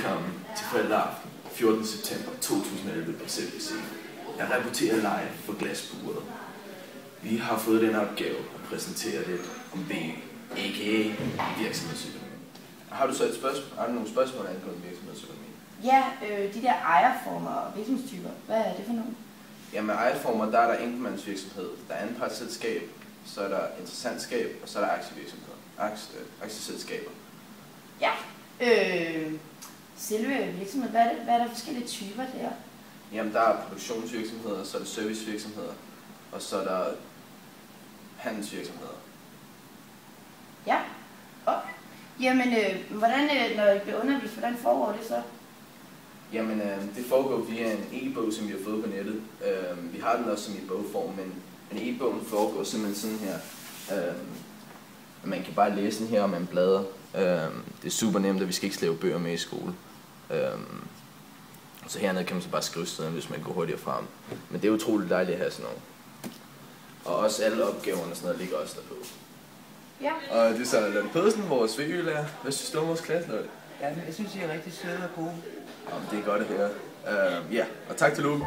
Velkommen til Forældreaften 14. september 2011 på CBC. Jeg rapporterer live for Glasburet. Vi har fået den opgave at præsentere lidt om BY, a.k.a. virksomhedsøkonomi. Har du så nogle spørgsmål angående virksomhedsøkonomi? Ja, de der ejerformer og virksomhedstyper, hvad er det for nogle? Jamen ejerformer, der er der enkeltmandsvirksomhed, der er anpartsselskab, så er der interessentskab, og så er der aktievirksomheder, aktieselskaber. Ja, selve virksomheden, hvad er der forskellige typer der? Jamen der er produktionsvirksomheder, så er der servicevirksomheder, og så er der handelsvirksomheder. Ja, jamen hvordan, når I bliver undervist, hvordan foregår det så? Jamen det foregår via en e-bog, som vi har fået på nettet. Vi har den også som i bogform, men e-bogen foregår simpelthen sådan her. Man kan bare læse den her, og man bladrer. Det er super nemt, og vi skal ikke slæve bøger med i skole. Så hernede kan man så bare skrive steder, hvis man går hurtigere frem. Men det er utroligt dejligt at have sådan noget. Og også alle opgaverne og sådan noget ligger også derpå. Ja. Og det er så Lotte Pedersen, vores VØ-lærer. Hvad synes du om vores klasse, Lotte? Ja, jeg synes, I er rigtig søde og gode. Jamen, det er godt at høre. Ja, og tak til Luke.